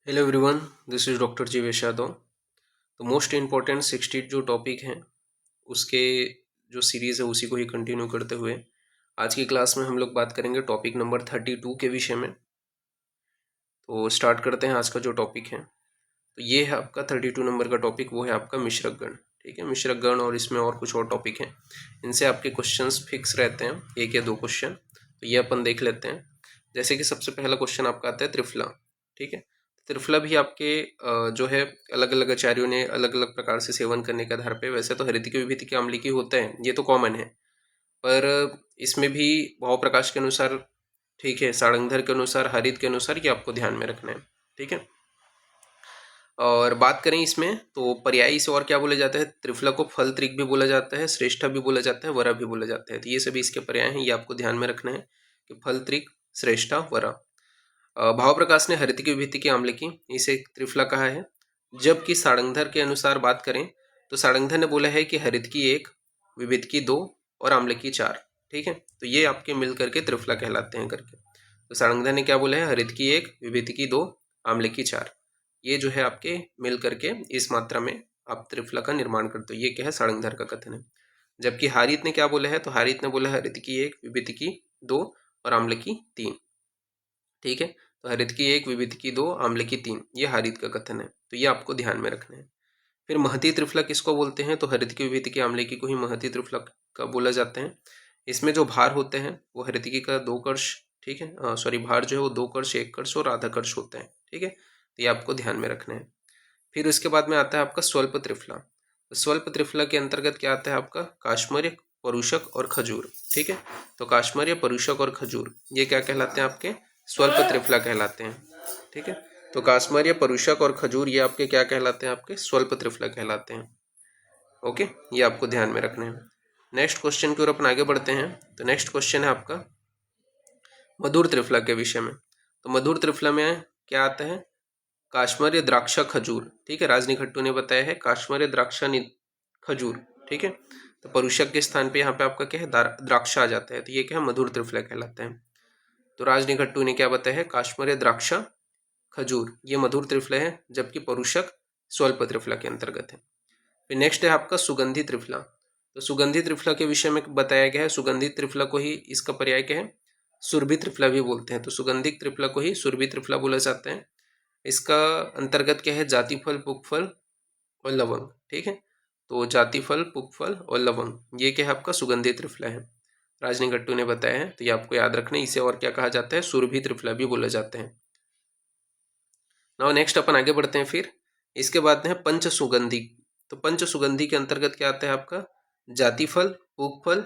Hello everyone, this is doctor जी वेशादो। तो मोस्ट इम्पॉर्टेंट 60 जो टॉपिक हैं उसके जो सीरीज़ है उसी को ही कंटिन्यू करते हुए आज की क्लास में हम लोग बात करेंगे टॉपिक नंबर 32 के विषय में। तो स्टार्ट करते हैं आज का जो टॉपिक है। तो ये है आपका 32 नंबर का टॉपिक, वो है आपका मिश्रक गण। ठीक है, मिश्रक गण और इसमें और कुछ और टॉपिक हैं, इनसे आपके क्वेश्चंस फिक्स रहते हैं, एक या दो क्वेश्चन। तो ये अपन देख लेते हैं। जैसे कि सबसे पहला क्वेश्चन आपका आता है त्रिफला। ठीक है, त्रिफला भी आपके जो है अलग अलग आचार्यों ने अलग अलग प्रकार से सेवन करने के आधार पे, वैसे तो हृतिक विभूतिक अम्लीकी होता है, ये तो कॉमन है, पर इसमें भी भाव प्रकाश के अनुसार, ठीक है, सारंगधर के अनुसार, हरित के अनुसार, ये आपको ध्यान में रखना है। ठीक है, और बात करें इसमें तो पर्यायी से और क्या बोले जाते हैं, त्रिफला को फल त्रिक भी बोला जाता है, श्रेष्ठा भी बोला जाता है, वरा भी बोला जाता है। तो ये सभी इसके पर्याय हैं, ये आपको ध्यान में रखना है कि फल त्रिक, श्रेष्ठा, वरा। भाव प्रकाश ने हरित की विभूति की आम्लिकी इसे त्रिफला कहा है। जबकि सारंगधर के अनुसार बात करें तो सारंगधर ने बोला है कि हरित की 1, विविध की 2 और आम्ल की 4। ठीक है, तो ये आपके मिल करके त्रिफला कहलाते हैं करके। तो सारंगधर ने क्या बोला है, हरित की 1, विविध की 2, आम्ल की 4। ये जो है आपके मिल करके इस मात्रा में आप त्रिफला का निर्माण करते हो, ये क्या है, सारंगधर का कथन है। जबकि हारित ने क्या बोला है, तो हारित ने बोला है हरित की 1, विविध की 2 और आम्ल की 3। ठीक है, तो हरित की 1, विविध की 2, आम्ल की 3, ये हारित का कथन है, तो ये आपको ध्यान में रखना है। फिर महती त्रिफला किसको बोलते हैं, तो हरित की, विविध की, आम्ल की को ही महती त्रिफला का बोला जाता है। इसमें जो भार होते हैं वो हरितिकी का 2 कर्ष, ठीक है, सॉरी, भार जो है वो 2 कर्ष, 1 कर्ष और आधा कर्ष होता है। ठीक है, तो ये आपको ध्यान में रखना है। फिर उसके बाद में आता है आपका स्वल्प त्रिफला। तो स्वल्प त्रिफला के अंतर्गत क्या आता है आपका, काश्मर्य, परुषक और खजूर। ठीक है, तो काश्मर्य, परुषक और खजूर ये क्या कहलाते हैं, आपके स्वल्प त्रिफला कहलाते हैं। ठीक है, तो काश्मर्य, परुषक और खजूर ये आपके क्या कहलाते हैं, आपके स्वल्प त्रिफला कहलाते हैं। ओके, ये आपको ध्यान में रखना है। नेक्स्ट क्वेश्चन की ओर अपन आगे बढ़ते हैं। तो नेक्स्ट क्वेश्चन है आपका मधुर त्रिफला के विषय में। तो मधुर त्रिफला में क्या आता है, काश्मर्य, द्राक्षा, खजूर। ठीक है, राजनिखट्टू ने बताया है काश्मर्य, द्राक्षा, खजूर। ठीक है, तो परुषक के स्थान पे यहाँ पे आपका क्या है, द्राक्षा आ जाता है, तो ये क्या है, मधुर त्रिफला कहलाता है। तो राजनिखट्टू ने क्या बताया है, काश्मर्य, द्राक्षा, खजूर ये मधुर त्रिफला है, जबकि परुषक स्वल्प त्रिफला के अंतर्गत है। फिर नेक्स्ट है आपका सुगंधी त्रिफला। तो सुगंधी त्रिफला के विषय में बताया गया है, सुगंधी त्रिफला को ही इसका पर्याय क्या है, सुरभि त्रिफला भी बोलते हैं। तो सुगंधिक त्रिफला को ही सुरभि त्रिफला बोला जाता है। इसका अंतर्गत क्या है, जाति फल, पुष्पफल और लवंग। ठीक है, तो जाति फल, पुष्पफल और लवंग ये क्या है, आपका सुगंधी त्रिफला है, राजनिखट्टू ने बताया है। तो ये आपको याद रखना है, इसे और क्या कहा जाता है, सुरभि त्रिफला भी बोला जाता है। नाउ नेक्स्ट अपन आगे बढ़ते हैं। फिर इसके बाद है पंच सुगंधी। तो पंच सुगंधी के अंतर्गत क्या आता है आपका, जाति फल, पुष्पफल,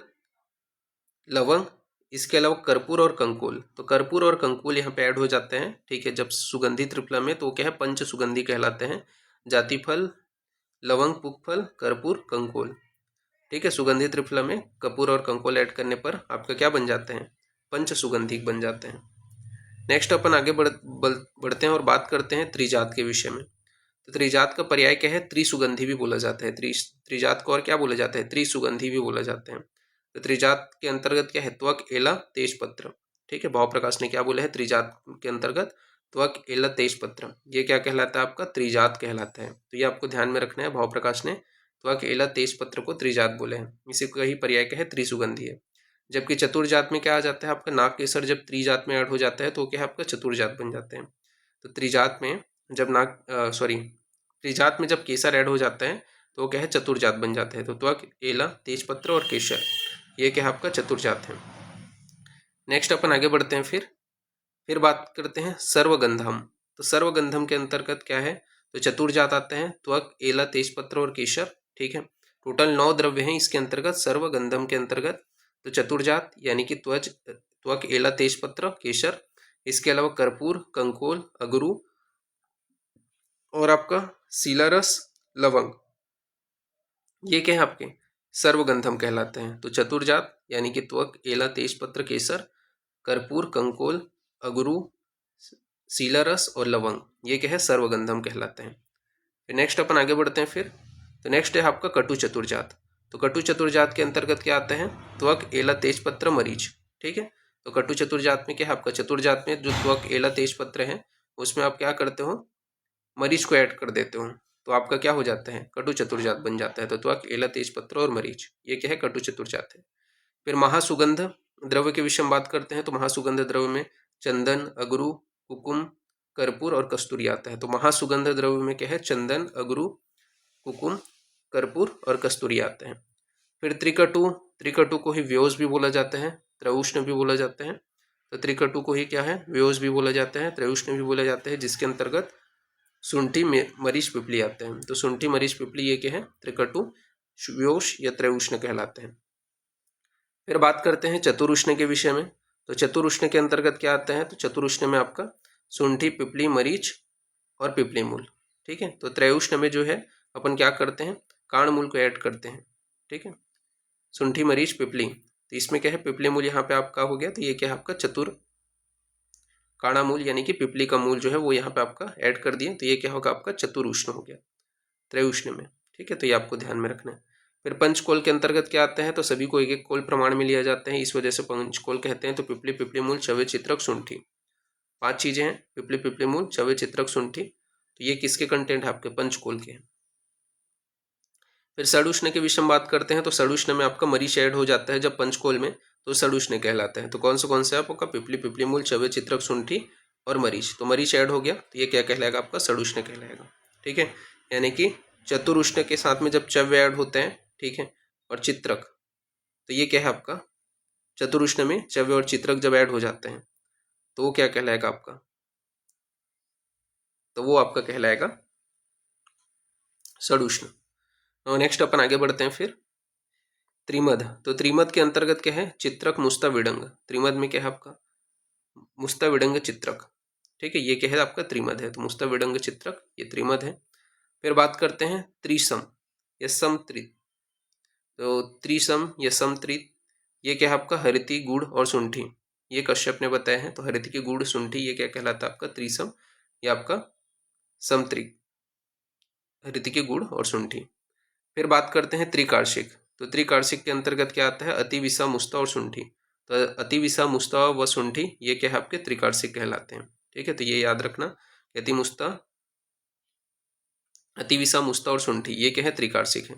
लवंग, इसके अलावा कर्पूर और कंकुल। तो कर्पूर और कंकुल यहाँ पे ऐड हो जाते हैं। ठीक है, जब सुगंधी त्रिफला में, तो क्या है, पंच सुगंधी कहलाते हैं, जाति फल, लवंग, पुष्पफल, कर्पूर, कंकुल। ठीक है, सुगंधी त्रिफला में कपूर और कंकुल ऐड करने पर आपका क्या बन जाते हैं, पंच सुगंधिक बन जाते हैं। नेक्स्ट अपन आगे बढ़ते हैं और बात करते हैं त्रिजात के विषय में। तो त्रिजात का पर्याय क्या है, त्रिसुगंधी भी बोला जाता है। त्रिजात को और क्या बोला जाता है, त्रिसुगंधी भी बोला जाता है। तो त्रिजात के अंतर्गत क्या है, त्वक, एला, तेजपत्र। ठीक है, भाव प्रकाश ने क्या बोला है, त्रिजात के अंतर्गत त्वक, एला, तेजपत्र ये क्या कहलाता है, आपका त्रिजात कहलाता है। तो ये आपको ध्यान में रखना है, भाव प्रकाश ने त्वक, एला, तेजपत्र को त्रिजात बोले हैं। इसी का ही पर्याय क्या है, त्रिसुगंधी है। जबकि चतुर्जात में क्या आ जाता है आपका, नाग केसर जब त्रिजात में ऐड हो जाता है तो क्या है, आपका चतुर्जात बन जाते हैं। तो त्रिजात में जब त्रिजात में जब केसर ऐड हो जाता है तो वो क्या है, चतुर्जात बन जाता है। तो त्वक, एला, तेजपत्र और केसर ये क्या है, आपका चतुर्जात है। नेक्स्ट अपन आगे बढ़ते हैं। फिर बात करते हैं सर्वगंधम। तो सर्वगंधम के अंतर्गत क्या है, तो चतुर्जात आते हैं, त्वक, एला, तेजपत्र और केसर। ठीक है, टोटल 9 द्रव्य हैं इसके अंतर्गत, सर्वगंधम के अंतर्गत। तो चतुर्जात यानी कि त्वक, एला, तेजपत्र, केसर, इसके अलावा कर्पूर, कंकोल, अगरू और आपका सीलारस, लवंग ये क्या है, आपके सर्वगंधम कहलाते हैं। तो चतुर्जात यानी कि त्वक, एला, तेजपत्र, केसर, कर्पूर, कंकोल, अगरू, सीलारस और लवंग ये क्या है, सर्वगंधम कहलाते हैं। फिर नेक्स्ट अपन आगे बढ़ते हैं। तो नेक्स्ट है आपका कटु चतुर्जात। तो कटु चतुर्जात के अंतर्गत क्या आते हैं, त्वक, एला, तेजपत्र, मरीच। ठीक है, तो कटु चतुर्जात में क्या है, आपका चतुर्जात में जो त्वक, एला, तेजपत्र है उसमें आप क्या करते हो, मरीच को ऐड कर देते हो तो आपका क्या हो जाता है, कटु चतुर्जात बन जाता है। तो त्वक, एला, तेजपत्र और मरीच, ये क्या है, कटु चतुर्जात है। फिर महासुगंध द्रव्य के विषय में बात करते हैं तो महासुगंध द्रव्य में चंदन, अगरू, कुकुम, कर्पूर और कस्तूरी आता है। तो महासुगंध द्रव्य में क्या है, चंदन, अगरू, कुकुम, कर्पूर और कस्तूरी आता है। फिर त्रिकटु, त्रिकटु को ही व्योस भी बोला जाता है, त्रयुष्ण भी बोला जाता है। तो त्रिकटु को ही क्या है, व्योस भी बोला जाता है, त्रयुष्ण भी बोला जाता है, जिसके अंतर्गत शुंठी, मरीच, पिपली आते हैं। तो शुंठी, मरीच, पिपली ये क्या है, त्रिकटु, व्योस या त्रयुष्ण कहलाते हैं। फिर बात करते हैं चतुरुष्ण के विषय में। तो चतुरुष्ण के अंतर्गत क्या आता है, तो चतुरुष्ण में आपका शुंठी, पिपली, मरीच और पिपली मूल। ठीक है। तो त्रयुष्ण में जो है अपन क्या करते हैं, कांड मूल को ऐड करते हैं। ठीक है, शुंठी, मरीच, पिपली। तो इसमें क्या है, पिपली मूल यहाँ पे आपका हो गया, तो ये क्या है आपका चतुर काणा मूल, यानी कि पिपली का मूल जो है वो यहाँ पे आपका ऐड कर दिए, तो ये क्या होगा आपका चतुरुष्ण हो गया त्रयुष्ण में। ठीक है, तो ये आपको ध्यान में रखना है। फिर पंचकोल के अंतर्गत क्या आते हैं, तो सभी को एक एक कोल प्रमाण में लिया जाता है, इस वजह से पंचकोल कहते हैं। तो पिपली, पिपली मूल, चवे, चित्रक, शुंठी, 5 चीजें हैं, पिपली, पिपली मूल, चवे, चित्रक, शुंठी। तो ये किसके कंटेंट है, आपके पंचकोल के। फिर सड़ुष्ण के विषय में बात करते हैं तो सड़ुष्ण में आपका मरीच ऐड हो जाता है जब पंचकोल में, तो सड़ुष्ण कहलाता है। तो कौन से आपका पिपली, पिपली मूल, चवे, चित्रक, शुंठी और मरीच। तो मरीच ऐड हो गया तो ये क्या कहलाएगा, आपका सड़ुष्ण कहलाएगा। ठीक है, यानी कि चतुरुष्ण के साथ में जब चव्य ऐड होते हैं, ठीक है, और चित्रक, तो ये क्या है आपका चतुरुष्ण में चव्य और चित्रक जब ऐड हो जाते हैं तो वो क्या कहलाएगा आपका, तो वो आपका कहलाएगा सड़ुष्ण। और नेक्स्ट अपन आगे बढ़ते हैं। फिर त्रिमद, तो त्रिमद के अंतर्गत क्या है, चित्रक, मुस्ता, विडंग। त्रिमद में क्या है आपका मुस्ता, विडंग, चित्रक। ठीक है, ये क्या है आपका त्रिमद है, तो मुस्ता, विडंग, चित्रक ये त्रिमद है। फिर बात करते हैं त्रिसम या समत्रित। तो त्रिसम या समत्रित ये क्या है आपका हरिति, गुड़ और शुंठी। ये कश्यप ने बताया है। तो हरिति की गुड़, शुंठी ये क्या कहलाता है आपका त्रिसम या आपका समत्रित, हरिति की गुड़ और शुंठी। फिर बात करते हैं त्रिकार्षिक। तो त्रिकार्षिक के अंतर्गत क्या आता है, अतिविसा, मुस्ता और शुंठी। तो अतिविसा, मुस्ता व शुंठी ये क्या है आपके त्रिकार्षिक कहलाते हैं। ठीक है, तो ये याद रखना, अतिविसा, मुस्ता और शुंठी ये क्या है त्रिकार्षिक है।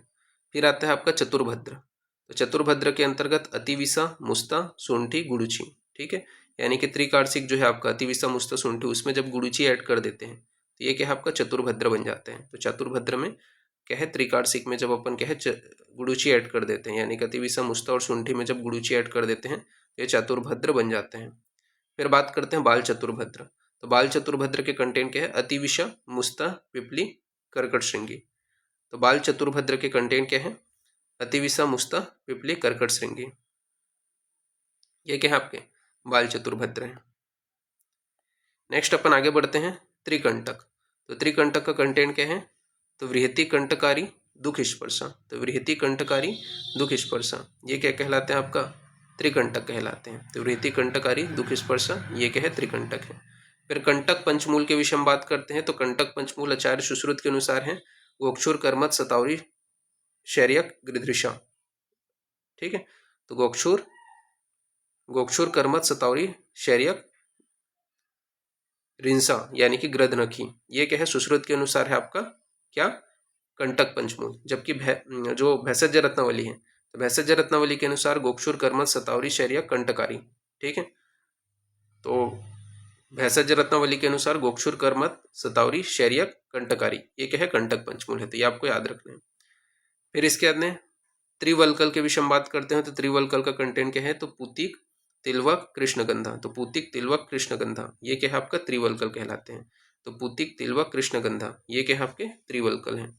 फिर आता है आपका चतुर्भद्र। तो चतुर्भद्र के अंतर्गत अतिविसा, मुस्ता, शुंठी, गुड़ुची। ठीक है, यानी कि त्रिकार्षिक जो है आपका अतिविसा, मुस्ता, शुंठी, उसमें जब गुड़ुची ऐड कर देते हैं तो ये क्या है आपका चतुर्भद्र बन जाते हैं। तो चतुर्भद्र में क्या है, त्रिकार्षिक में जब अपन क्या है गुड़ुची ऐड कर देते हैं, यानी कि अतिविसा, मुस्ता और शुंठी में जब गुड़ुची ऐड कर देते हैं तो ये चतुर्भद्र बन जाते हैं। फिर बात करते हैं बाल चतुर्भद्र। तो बाल चतुर्भद्र के कंटेंट क्या है, अतिविसा, मुस्ता, पिपली, कर्कट श्रृंगी। तो बाल चतुर्भद्र के कंटेंट क्या है, अतिविसा, मुस्ता, पिपली, कर्कट श्रृंगी, ये क्या है आपके बाल चतुर्भद्र है। नेक्स्ट अपन आगे बढ़ते हैं त्रिकंटक। तो त्रिकंटक का कंटेंट क्या है, तो वृहति कंटकारी, दुख स्पर्शा। तो वृहति कंटकारी, दुख स्पर्शा ये क्या कहलाते हैं आपका त्रिकंटक कहलाते हैं। तो वृहति कंटकारी, दुख स्पर्शा ये क्या है त्रिकंटक है। फिर कंटक पंचमूल के विषय में बात करते हैं। तो कंटक पंचमूल आचार्य सुश्रुत के अनुसार है गोक्षुर, कर्मत, सतावरी, शैर्यक, गृध्रिशा। ठीक है, तो गोक्षुर, कर्मत, सतावरी, शैर्यक, रिंसा यानी कि गृध्रनखी ये क्या है सुश्रुत के अनुसार है आपका क्या कंटक पंचमूल। जबकि जो भैषज रत्नावली है, तो भैषज रत्नावली के अनुसार गोक्षुर, कर्मत, सतावरी, शैर्यक, कंटकारी। ठीक है, तो भैषज रत्नावली के अनुसार गोक्षुर, कर्मत, सतावरी, शैर्यक, कंटकारी ये क्या है कंटक पंचमूल है। तो ये आपको याद रखना है। फिर इसके बाद में त्रिवलकल के विषय में बात करते हैं। तो त्रिवलकल का कंटेंट क्या है, तो पुतिक, तिलवक, कृष्णगंधा। तो पुतिक, तिलवक, कृष्णगंधा ये क्या है आपका त्रिवलकल कहलाते हैं। तो पुतिक, तिलवक, कृष्णगंधा ये क्या है आपके त्रिवलकल हैं।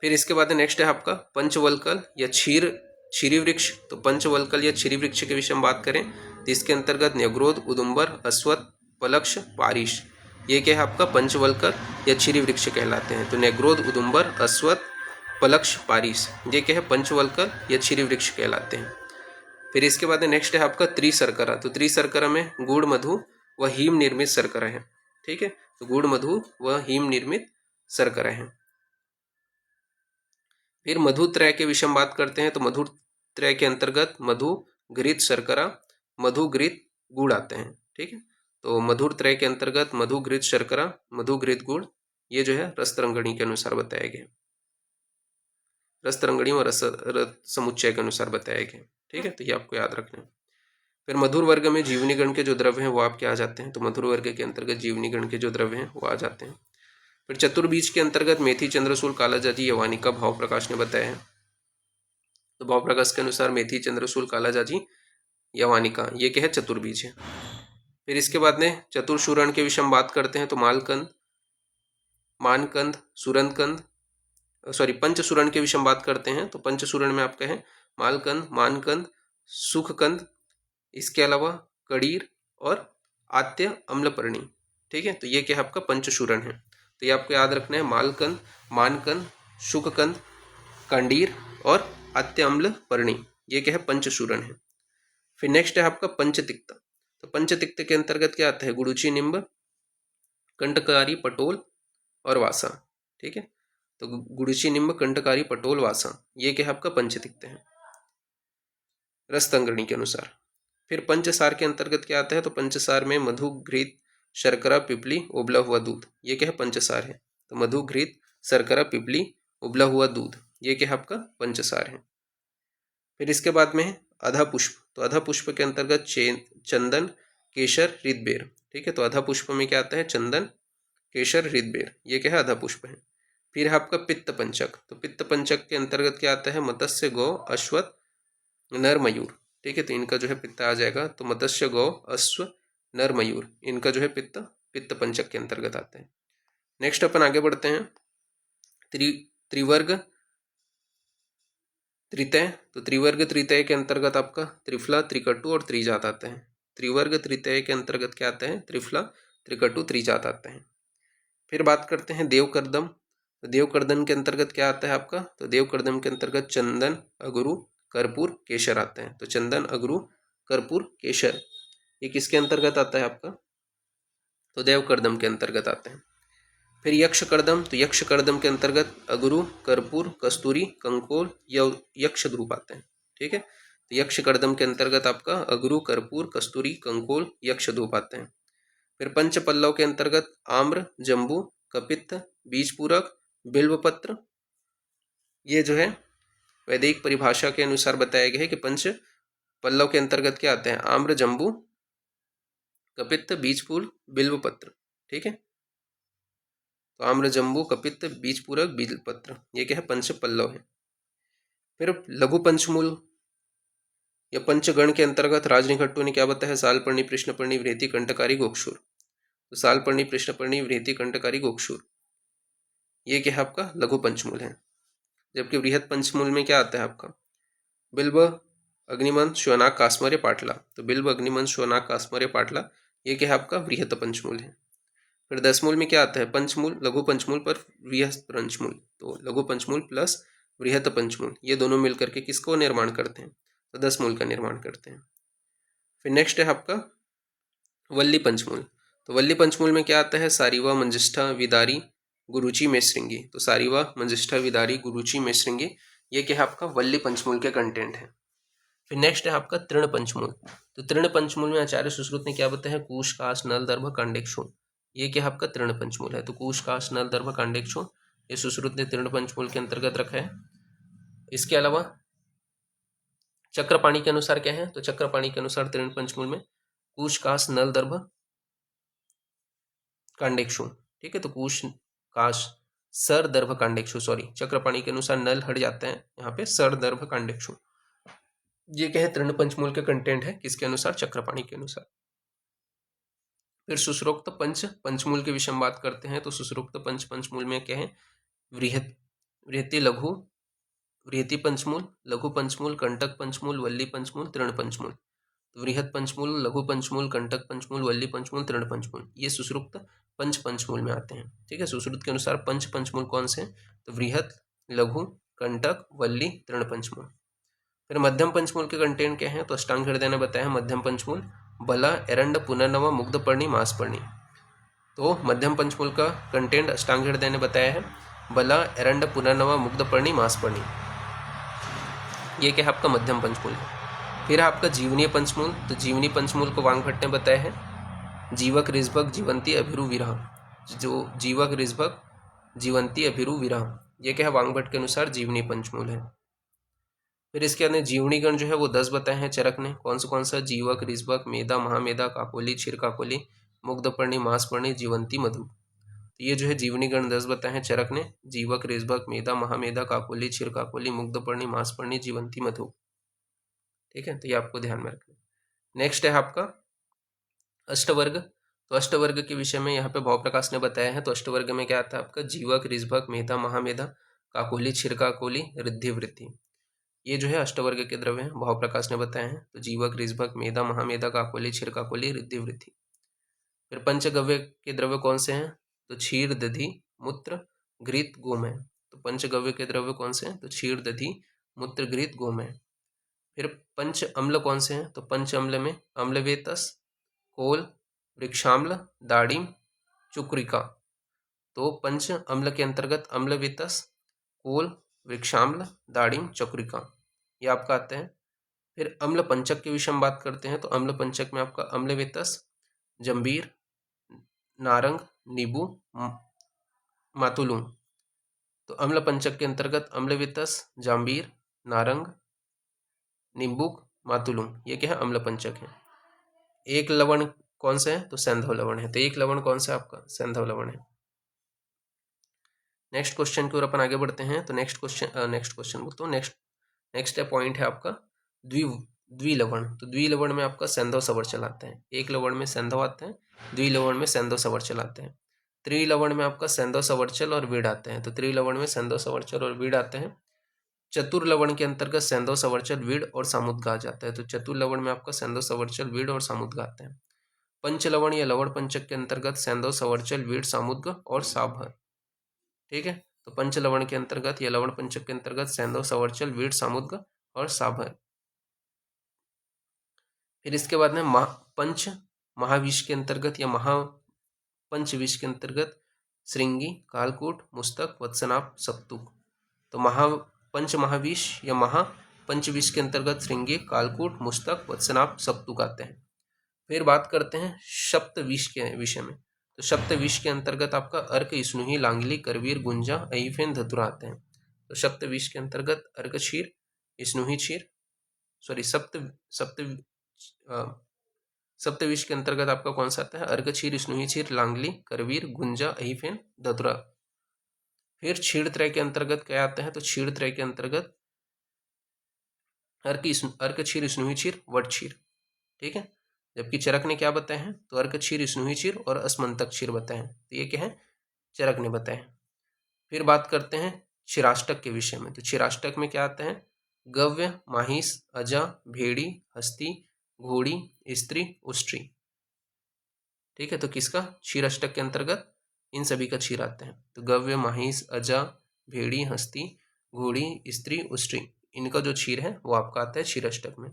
फिर इसके बाद नेक्स्ट है आपका पंचवलकल या क्षीरी वृक्ष। तो पंचवलकल या क्षीरी वृक्ष के विषय में बात करें तो इसके अंतर्गत न्यग्रोध, उदुम्बर, अश्वत्थ, पलक्ष, पारिश ये क्या है आपका पंचवलकल या क्षीरी वृक्ष कहलाते हैं। तो न्यग्रोध, उदुम्बर, अश्वत्थ, पलक्ष, पारिस ये क्या है पंचवलकल या क्षीरी वृक्ष कहलाते हैं। फिर इसके बाद नेक्स्ट है आपका त्रिशर्करा। तो त्रिशर्करा में गुड़, मधु व हीम निर्मित शर्करा है। ठीक है, तो गुड़, मधु व हीम निर्मित शर्करा है। फिर मधुत्रय के विषय में बात करते हैं। तो मधुत्रय के अंतर्गत मधु, घृत, शर्करा, मधु, घृत, गुड़ आते हैं। ठीक है, तो मधुर त्रय के अंतर्गत मधु घृत शर्करा, मधु घृत गुड़, ये जो है रस तरंगणी के अनुसार बताया गया, रस तरंगणी और रस समुच्चय के अनुसार बताया गया। ठीक है, तो ये आपको याद रखना है। फिर मधुर वर्ग में जीवनी गण के जो द्रव्य हैं वो आपके आ जाते हैं, तो मधुर वर्ग के अंतर्गत जीवनी गण के जो द्रव्य हैं वो आ जाते हैं। फिर चतुर्बीज के अंतर्गत मेथी, चंद्रसूल, कालाजाजी, यवानिका भाव प्रकाश ने बताया है। तो भाव प्रकाश के अनुसार मेथी, चंद्रसूल, कालाजाजी, यवानिका, ये क्या है, चतुर्बीज है। फिर इसके बाद में चतुर्शूरण के विषय में बात करते हैं, तो मालकंद, मानकंद, सुरंदकंद, सॉरी पंचसूरण के विषय में बात करते हैं, तो पंचसूरण में आपका है मालकंद, मानकंद, सुखकंद, इसके अलावा कड़ीर और आत्य अम्लपर्णी। ठीक है, तो ये क्या है आपका पंचसूरण है। तो ये आपको याद रखना है, मालकंद, मानकंद, शुककंद, कंडीर और आत्य अम्लपर्णी, ये क्या है पंचसूरण है। फिर नेक्स्ट है आपका पंचतिक्त। तो पंचतिक्त के अंतर्गत क्या आता है, गुड़ुची, निम्ब, कंटकारी, पटोल और वासा। ठीक है, तो गुड़ुची, निम्ब, कंटकारी, पटोल, वासा, ये क्या है आपका पंचतिक्त है रस तंगणी के अनुसार। फिर पंचसार के अंतर्गत क्या आता है, तो पंचसार में मधु, घृत, शर्करा, पिपली, उबला हुआ दूध, ये क्या है पंचसार है। तो मधु, घृत, शर्करा, पिपली, उबला हुआ दूध, ये क्या है आपका पंचसार है। फिर इसके बाद में अधा पुष्प। तो अधा पुष्प के अंतर्गत चंदन, केशर, रितबेर। ठीक है, तो अधा पुष्प में क्या आता है, चंदन, केशर, रितबेर, ये क्या है अधा पुष्प है। फिर है आपका पित्त पंचक। तो पित्त पंचक के अंतर्गत क्या आता है, मत्स्य, गौ, अश्वत्थ, नर, मयूर। ठीक है, तो इनका जो है पित्त आ जाएगा, तो मत्स्य, गौ, अश्व, नर, मयूर, इनका जो है पित्त पंचक के अंतर्गत आता है। नेक्स्ट अपन आगे बढ़ते हैं, त्रिवर्ग त्रितय। तो त्रिवर्ग त्रितय के अंतर्गत आपका त्रिफला, त्रिकटु और त्रिजात आता है। त्रिवर्ग त्रितय के अंतर्गत क्या आता है, त्रिफला, त्रिकटु, त्रिजात आता है। फिर बात करते हैं देवकर्दम। तो देवकर्दम के अंतर्गत क्या आता है आपका, तो देवकर्दम के अंतर्गत चंदन, अगरू, कर्पूर, केशर आता है। तो चंदन, अगरू, कर्पूर, केशर, ये किसके अंतर्गत आता है आपका, तो देवकर्दम के अंतर्गत आता है। फिर यक्षकर्दम। तो यक्षकर्दम के अंतर्गत अगरू, कर्पूर, कस्तूरी, कंकोल, यक्षध्रूप आते हैं। ठीक है, तो यक्षकर्दम के अंतर्गत आपका अगरू, कर्पूर, कस्तूरी, कंकोल, यक्षधूप आते हैं। फिर पंच पल्लव के अंतर्गत आम्र, जम्बू, कपित्त, बीजपूरक, बिल्वपत्र, ये जो है वैदिक परिभाषा के अनुसार बताया गया है कि पंच पल्लव के अंतर्गत क्या आते हैं, आम्र, जम्बू, कपित्त, बीजपूर, बिल्वपत्र। ठीक है, तो आम्र, जम्बू, कपित्त, बीजपूरक, बिल्वपत्र, ये क्या है पंच पल्लव है। फिर लघु पंचमूल या पंचगण के अंतर्गत राजनिघट्टू ने क्या बताया, सालपर्णी, कृष्णपर्णी, वृहति, कंटकारी, गोक्षुर। तो सालपर्णी, कृष्णपर्णी, वृहति, कंटकारी, गोक्षुर, ये क्या है आपका लघु पंचमूल है। जबकि बृहत पंचमूल में क्या आता है आपका, बिल्व, अग्निमंत, श्वनाक, कास्मर्य, पाटला। तो बिल्व, अग्निमंत, श्वनाक, कास्मर्य, पाटला, ये क्या है आपका बृहत पंचमूल है। फिर दसमूल में क्या आता है, पंचमूल, लघु पंचमूल पर बृहत पंचमूल। तो लघु पंचमूल प्लस बृहत पंचमूल, ये दोनों मिलकर के किसको निर्माण करते हैं, तो दसमूल का निर्माण करते हैं। फिर नेक्स्ट है आपका वल्ली पंचमूल। तो वल्ली पंचमूल में क्या आता है, सारीवा, मंजिष्ठा, विदारी, गुरुची, मेसृंगी। तो सारीवा, मंजिष्ठा, विदारी, गुरुची, मेसृंगी, ये क्या है आपका वल्ली पंचमूल के कंटेंट है। फिर नेक्स्ट है आपका तृण पंचमूल। तो तृण पंचमूल में आचार्य सुश्रुत ने क्या बताया, कुश, काश, नल, दर्भ, कांडेक्षु, ये क्या है आपका तृण पंचमूल है। तो कुश, काश, नल, दर्भ, कांडेक्षु, ये सुश्रुत ने तृण पंचमूल के अंतर्गत रखा है। इसके अलावा चक्रपाणी के अनुसार क्या है, तो चक्रपाणी के अनुसार तृण पंचमूल में कुश, काश, नल, दर्भ, कांडेक्षु। ठीक है, तो कुश, काश, सर, दर्भ, कांडेक्षु, सॉरी चक्रपाणी के अनुसार नल हट जाते हैं, यहाँ पे सर, दर्भ, कांडेक्षु, ये क्या है तृण पंचमूल के कंटेंट है, किसके अनुसार, चक्रपाणी के अनुसार। फिर सुश्रोक्त पंच पंचमूल के विषय में बात करते हैं। तो सुश्रोक्त पंच पंचमूल में क्या है, वृहति, लघु, वृहति पंचमूल, लघु पंचमूल, कंटक पंचमूल, वल्ली पंचमूल, तृण पंचमूल। तो वृहत पंचमूल, लघु पंचमूल, कंटक पंचमूल, वल्ली पंचमूल, तृण पंचमूल, ये सुश्रुत पंच पंचमूल में आते हैं। ठीक है, सुश्रुत के अनुसार पंच पंचमूल कौन से, तो वृहत, लघु, कंटक, वल्ली, तृण पंचमूल। फिर मध्यम पंचमूल के कंटेंट क्या है, तो अष्टांग हृदय ने बताया मध्यम पंचमूल, बला, एरंड, पुनर्नवा, मुग्धपर्णी, मासपर्णी। तो मध्यम पंचमूल का कंटेंट अष्टांग हृदय ने बताया है, बला, एरंड, पुनर्नवा, मुग्धपर्णी, मासपर्णी, ये क्या है आपका मध्यम पंचमूल है। फिर आपका जीवनीय पंचमूल। तो जीवनी पंचमूल को वांग भट्ट ने बताया है जीवक ऋषभक जीवंती अभिरु विरह, जो जीवक ऋषभक जीवंती अभिरु विरह, ये क्या है वांगभट्ट के अनुसार जीवनी पंचमूल है। फिर इसके अंदर जीवनी गण जो है वो 10 बताए हैं चरक ने, कौन सा जीवक ऋषभक मेधा महामेधा काकोली क्षीर काकोली मुग्धपर्णी मांसपर्णी जीवंती मधु। तो ये जो है जीवनी गण 10 बताए हैं चरक ने, जीवक ऋषभक मेधा महामेधा काकोली क्षीर काकोली मुग्धपर्णी मांसपर्णी जीवंती मधु। ठीक है, तो ये आपको ध्यान में रखना। नेक्स्ट है आपका अष्टवर्ग। तो अष्टवर्ग के विषय में यहाँ पे भाव प्रकाश ने बताया है। तो अष्टवर्ग में क्या आता है आपका जीवक ऋषभक मेधा महामेधा काकोली क्षीर काकोली रिद्धि वृद्धि, ये जो है अष्टवर्ग के द्रव्य हैं, भाव प्रकाश ने बताए हैं। तो जीवक ऋषभक मेधा महामेधा काकोली क्षीर काकोली रिद्धि वृद्धि। फिर पंचगव्य के द्रव्य कौन से हैं? तो क्षीर दधि मूत्र घृत गोमय। तो पंचगव्य के द्रव्य कौन से हैं? तो क्षीर दधि मूत्र घृत गोमय। फिर पंच अम्ल कौन से हैं? तो पंच अम्ल में अम्लवेतस कोल वृक्षाम्ल दाड़िम चुक्रिका। तो पंच अम्ल के अंतर्गत अम्लवेतस कोल वृक्षाम्ल दाड़िम चक्रिका ये आपका आते हैं। फिर अम्ल पंचक के विषय में बात करते हैं। तो अम्ल पंचक में आपका अम्लवेतस जंबीर नारंग नींबू मातुलुम। तो अम्ल पंचक के अंतर्गत अम्लवेतस जांबीर नारंग नींबूक मातुलुम, ये क्या है अम्ल पंचक है। एक लवण कौन सा है? तो सैंधव लवण है। तो एक लवण कौन सा आपका? सैंधव लवण है। नेक्स्ट क्वेश्चन की ओर अपन आगे बढ़ते हैं। तो नेक्स्ट क्वेश्चन बोलते हैं नेक्स्ट पॉइंट है आपका द्विलवण। तो द्विलवण में आपका सैंधव सवर चलाते हैं। एक लवण में सैंधव आते हैं, द्विलवण में सैंधव सवर चलाते हैं। त्रिलवण में आपका सैंधव सवरचल और वीड आते हैं। तो त्रिलवण में सैंधव सवरचल और वीड आते हैं। चतुर्लवण के अंतर्गत सैंधव सवरचल वीड और सामुद्गा आ जाता है। तो चतुर्लवण में आपका सैंधव सवरचल वीड और सामुद्गा आते हैं। पंचलवण या लवण पंचक के अंतर्गत सैंधव सवरचल वीड सामुद्गा और साभर। ठीक है, तो पंच लवण के अंतर्गत या लवण पंचक के अंतर्गत सैंधव सवरचल वीड सामुद्गा और साभर। फिर इसके बाद में पंच महाविष के अंतर्गत या पंचविष के अंतर्गत श्रृंगी कालकूट मुस्तक वत्सनाप सप्तुक। तो पंच महाविष या पंचविष के अंतर्गत श्रृंगी कालकूट मुस्तक वत्सनाप सप्तुक आते हैं। फिर बात करते हैं सप्तविष के विषय में। तो सप्तविष के अंतर्गत आपका अर्क स्नुही लांगली करवीर गुंजा अहिफेन धतुरा आते हैं। तो सप्तविष के अंतर्गत अर्क क्षीर स्नुही क्षीर सप्तविष के अंतर्गत आपका कौन सा आता है? अर्क क्षीर स्नुही क्षीर लांगली करवीर गुंजा अहिफेन धतुरा। फिर क्षीर त्रय के अंतर्गत क्या आता है? तो क्षीर त्रय के अंतर्गत अर्क क्षीर स्नुही क्षीर वट क्षीर। ठीक है, जबकि चरक ने क्या बताए हैं? तो अर्क क्षीर स्नुही क्षीर और अस्मंतक क्षीर बताए हैं। तो ये क्या है? चरक ने बताए हैं। फिर बात करते हैं क्षीराष्टक के विषय में। तो क्षीराष्टक में क्या आता है? गव्य माहिस अजा भेड़ी हस्ती घोड़ी स्त्री उष्ट्री। ठीक है, तो किसका? क्षीराष्टक के अंतर्गत इन सभी का क्षीर आते हैं। तो गव्य माहिस अजा भेड़ी हस्ती घोड़ी स्त्री उष्ट्री, इनका जो क्षीर है वो आपका आता है क्षीराष्टक में।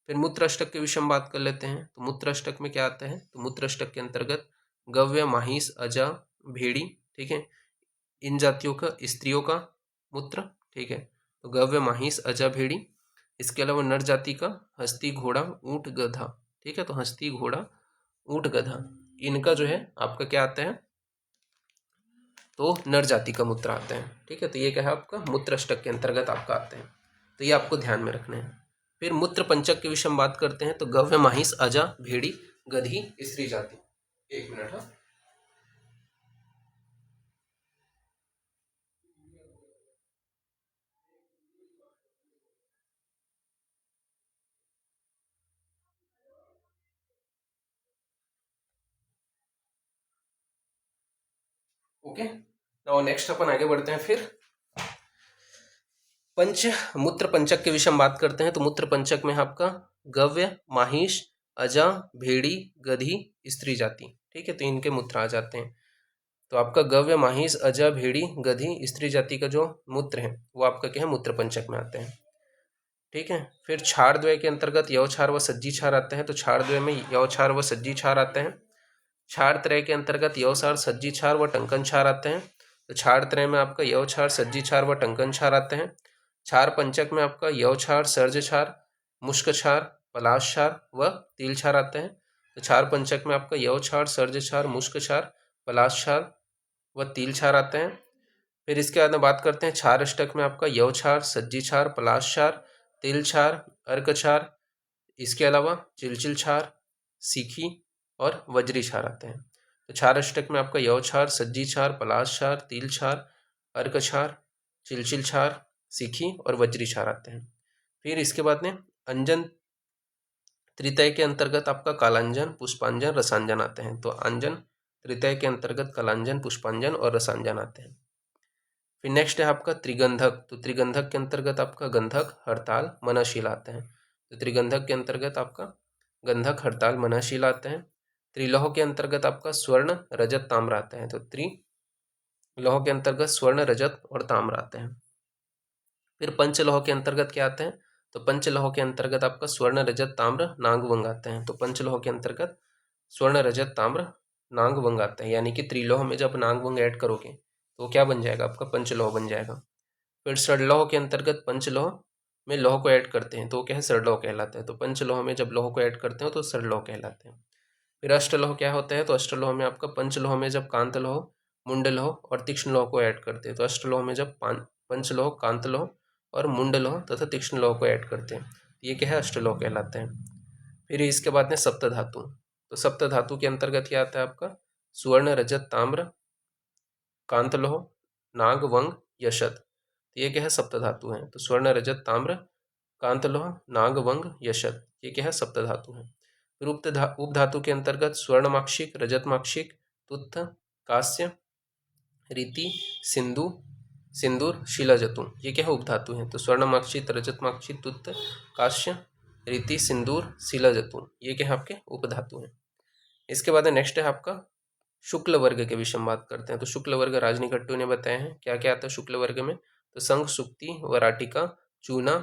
फिर मूत्राष्टक के विषय में बात कर लेते हैं। तो मूत्राष्टक में क्या आता है? तो मूत्राष्टक के अंतर्गत गव्य माहिस अजा भेड़ी, ठीक है, इन जातियों का स्त्रियों का मूत्र। ठीक है, तो गव्य माहिस अजा भेड़ी। इसके अलावा नर जाति का हस्ती घोड़ा ऊंट गधा। ठीक है, तो हस्ती घोड़ा ऊंट गधा, इनका जो है आपका क्या आता है? तो नर जाति का मूत्र आता है। ठीक है, तो ये क्या है आपका? मूत्राष्टक के अंतर्गत आपका आता है। तो ये आपको ध्यान में रखना है। फिर मूत्र पंचक के विषय में बात करते हैं। तो गव्य माहिस अजा भेड़ी गधी स्त्री जाति। एक मिनट। हाँ, ओके। नाउ नेक्स्ट अपन आगे बढ़ते हैं। फिर मूत्र पंचक के विषय में बात करते हैं। तो मूत्र पंचक में आपका गव्य माहिष अजा भेड़ी गधी स्त्री जाति। ठीक है, तो इनके मूत्र आ जाते हैं। तो आपका गव्य माहिष अजा भेड़ी गधी स्त्री जाति का जो मूत्र है वो आपका क्या है? मूत्र पंचक में आते हैं। ठीक है, फिर क्षार द्वय के अंतर्गत यव क्षार व सज्जी क्षार आते हैं। तो क्षार द्वय में यव क्षार व सज्जी क्षार आते हैं। क्षार त्रय के अंतर्गत यव क्षार सज्जी क्षार व टंकन क्षार आते हैं। तो क्षार त्रय में आपका यव क्षार सज्जी क्षार व टंकन क्षार आते हैं। क्षार पंचक में आपका यव क्षार सर्ज क्षार मुष्क क्षार पलाश क्षार व तिल क्षार आते हैं। तो क्षार पंचक में आपका यव क्षार, सर्ज क्षार, मुष्क क्षार, पलाश क्षार व तिल क्षार आते हैं। फिर इसके बाद में बात करते हैं क्षार अष्टक में आपका यव क्षार, सज्जी क्षार, पलाश क्षार, तिल क्षार, अर्क क्षार, इसके अलावा चिलचिल क्षार, सीखी और वज्री क्षार आते हैं। तो क्षार अष्टक में आपका यव क्षार, सज्जी क्षार, पलाश क्षार, तिल क्षार, अर्क क्षार, चिलचिल क्षार, सीखी और वज्री क्षार आते हैं। फिर इसके बाद में अंजन त्रितय के अंतर्गत आपका कालांजन, पुष्पांजन, रसांजन आते हैं। तो अंजन त्रितय के अंतर्गत कालांजन, पुष्पांजन और रसांजन आते हैं। फिर नेक्स्ट है आपका त्रिगंधक। तो त्रिगंधक के अंतर्गत आपका गंधक, हड़ताल, मनशील आते हैं। तो त्रिगंधक के अंतर्गत आपका गंधक, हड़ताल, मनशील आते हैं। त्रिलोह के अंतर्गत आपका स्वर्ण, रजत, ताम्र आते हैं। तो त्रिलोह के अंतर्गत स्वर्ण, रजत और ताम्र आते हैं। फिर पंचलोह के अंतर्गत क्या आते हैं? तो पंचलोह के अंतर्गत आपका स्वर्ण, रजत, ताम्र, नाग, वंग आते हैं। तो पंचलोह के अंतर्गत स्वर्ण, रजत, ताम्र, नाग, वंग आते हैं। यानी कि त्रिलोह में जब नाग वंग ऐड करोगे तो क्या बन जाएगा? आपका पंचलोह बन जाएगा। फिर षडलोह के अंतर्गत पंचलोह में लोह को ऐड करते हैं तो वो क्या है? षडलोह कहलाता है। तो पंचलोह में जब लोह को ऐड करते हो तो षडलोह कहलाते हैं। फिर अष्टलोह क्या होता है? तो अष्टलोह में आपका पंचलोह में जब कांतलोह, मुंडलोह और तीक्ष्णलोह को ऐड करते हैं। तो अष्टलोह में जब पंचलोह, कांतलोह और मुंडलोह तथा तीक्ष्णलोह को ऐड करते हैं, ये क्या है? अष्टलोह कहलाते हैं। फिर इसके बाद में सप्त धातु। तो सप्त धातु के अंतर्गत क्या आता है आपका? स्वर्ण, रजत, ताम्र, कांतलोह, नाग, वंग, यशत। ये क्या है? सप्त धातु है। तो स्वर्ण, रजत, ताम्र, कांतलोह, नाग, वंग, यशत, ये क्या है? सप्त धातु है। फिर उपधातु के अंतर्गत स्वर्णमाक्षिक, रजतमाक्षिक, तुत्थ, कांस्य, रीति, सिंधु, सिंदूर, शिलाजतु, ये क्या है? उपधातु है। तो स्वर्णमाक्षिक, रजतमाक्षिक, तुत्थ, कांस्य, रीति, सिंदूर, शिलाजतु, ये क्या है? आपके उपधातु हैं। इसके बाद नेक्स्ट है आपका शुक्ल वर्ग के विषय में बात करते हैं। तो शुक्ल वर्ग राजनिकट्टू ने बताया है। क्या क्या आता है शुक्ल वर्ग में? तो संघ, सुक्ति, वराटिका, चूना,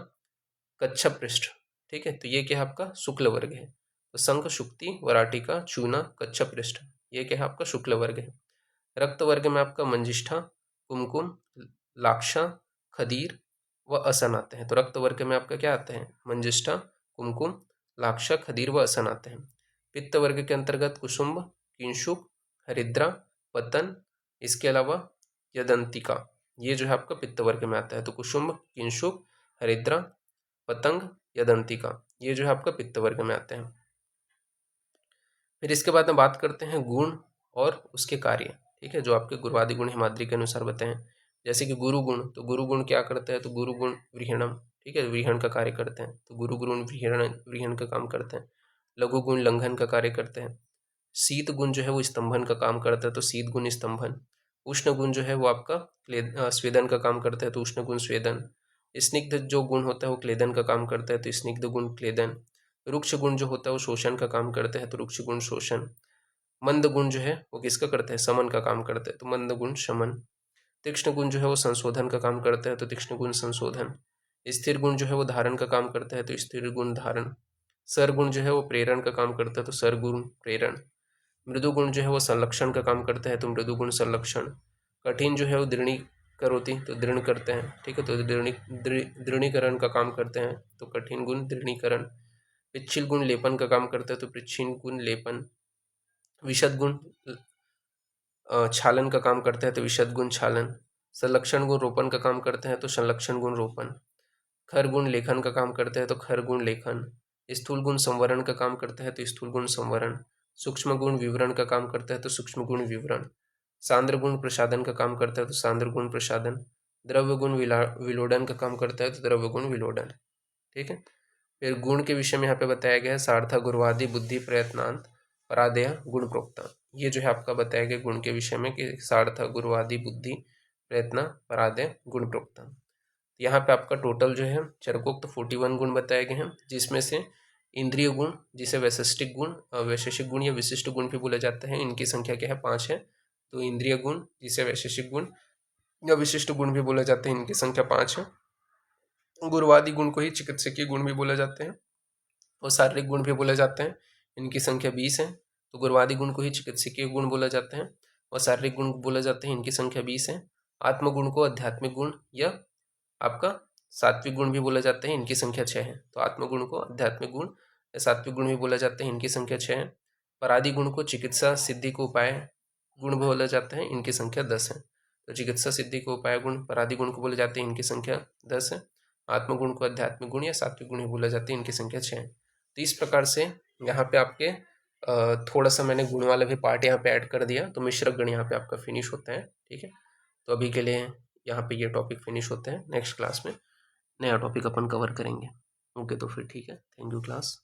कच्छप पृष्ठ। ठीक है, तो ये क्या है? आपका शुक्ल वर्ग है। तो संघ, सुक्ति, वराटिका, चूना, कच्छप पृष्ठ, ये क्या है? आपका शुक्ल वर्ग है। रक्त वर्ग में आपका मंजिष्ठा, कुमकुम, लाक्षा, खदीर व असन आते हैं। तो रक्त वर्ग में आपका क्या आता है? मंजिष्ठा, कुमकुम, लाक्षा, खदीर व असन आते हैं। पित्त वर्ग के अंतर्गत कुसुम्ब, किंशुक, हरिद्रा, पतन, इसके अलावा यदंतिका, ये जो है आपका पित्त वर्ग में आता है। तो कुसुम्ब, किंशुक, हरिद्रा, पतंग, यदंतिका, ये जो है आपका पित्त वर्ग में आते हैं। फिर इसके बाद में बात करते हैं गुण और उसके कार्य। ठीक है, जो आपके गुरुवादी गुण हिमाद्री के अनुसार बताएं। जैसे कि गुरु गुण, तो गुरु गुण क्या करते हैं? तो गुरु गुण व्रीहणम, ठीक है, व्रीहण का कार्य करते हैं। तो गुरु गुण व्रीहण का काम करते हैं। लघु गुण लंघन का कार्य करते हैं। शीत गुण जो है वो स्तंभन का काम करता है, तो शीत गुण स्तंभन। उष्ण गुण जो है वो आपका स्वेदन का काम करता है, तो उष्ण गुण स्वेदन। स्निग्ध जो गुण होता है वो क्लेदन का काम करता है, तो स्निग्ध गुण क्लेदन। रुक्ष गुण जो होता है वो शोषण का काम करता है, तो रुक्ष गुण शोषण। मंद गुण जो है वो किसका करता है? समन का काम करता है, तो मंद गुण शमन। तीक्ष्ण गुण जो है वो संशोधन का काम करता है, तो तीक्ष्ण गुण संशोधन। स्थिर गुण जो है वो धारण का काम करता है, तो स्थिर गुण धारण। सर गुण जो है वो प्रेरण का काम करता है, तो सर गुण प्रेरण। मृदु गुण जो है वो संलक्षण का काम करता है, तो मृदु गुण संलक्षण। कठिन जो है वो दृढ़ी करोति, तो दृढ़ करते हैं। ठीक है, तो दृढ़ीकरण का काम करते हैं, तो कठिन गुण दृढ़ीकरण। पिच्छिल गुण लेपन का काम करता है, तो पिच्छिल गुण लेपन। विशद गुण छालन का काम करता है, तो विशद गुण छालन। संलक्षण गुण रोपण का काम करते हैं, तो संलक्षण गुण रोपण। खर गुण लेखन का काम करते हैं, तो खर गुण लेखन। स्थूल गुण संवरण का काम करते हैं, तो स्थूल गुण संवरण। सूक्ष्म गुण विवरण का काम करता है, तो सूक्ष्म गुण विवरण। सांद्र गुण प्रसादन का काम करता है, तो सांद्र गुण प्रसादन। द्रव्य गुण विलोडन का काम करता है, तो द्रव्य गुण विलोडन। ठीक है, फिर गुण के विषय में यहाँ पे बताया गया है सार्थ, गुरुवादी, बुद्धि, प्रयत्नांत, परादेय, गुण प्रोक्ता। ये जो है आपका बताया गया गुण के विषय में कि सार्थ, गुरुवादी, बुद्धि, प्रयत्न, परादेय, गुण प्रोक्ता। यहाँ पे आपका टोटल जो है चरकोक्त 41 गुण बताए गए हैं, जिसमें से इंद्रिय गुण, जिसे वैशिष्टिक गुण, वैशेषिक गुण या विशिष्ट गुण भी बोले जाते हैं, इनकी संख्या क्या है? 5 है। तो इंद्रिय गुण, जिसे वैशेषिक गुण या विशिष्ट गुण भी बोले जाते हैं, इनकी संख्या 5 है। गुरुवादी गुण को ही चिकित्सकीय गुण भी बोले जाते हैं और शारीरिक गुण भी बोले जाते हैं, इनकी संख्या 20 है। तो गुरुवादी गुण को ही चिकित्सकीय गुण बोले जाते हैं और शारीरिक गुण बोले जाते हैं, इनकी संख्या 20 है। आत्मगुण को आध्यात्मिक गुण या आपका सात्विक गुण भी बोले जाते हैं, इनकी संख्या 6 है। तो आत्मगुण को आध्यात्मिक गुण या सात्विक गुण भी बोले जाते हैं, इनकी संख्या 6 है। परादि गुण को चिकित्सा सिद्धि को उपाय गुण बोला जाता है, इनकी संख्या 10 है। तो चिकित्सा सिद्धि को उपाय गुण, परादि गुण को बोले जाते हैं, इनकी संख्या 10 है। आत्मगुण को आध्यात्मिक गुण या सात्विक गुण ही बोला जाता है, इनकी संख्या 6 है। तो इस प्रकार से यहाँ पे आपके थोड़ा सा मैंने गुण वाला भी पार्ट यहाँ पे ऐड कर दिया, तो मिश्रक गण यहाँ पे आपका फिनिश होता है। ठीक है, तो अभी के लिए यहाँ पे ये टॉपिक फिनिश होते हैं। नेक्स्ट क्लास में नया टॉपिक अपन कवर करेंगे। ओके, तो फिर ठीक है, थैंक यू क्लास।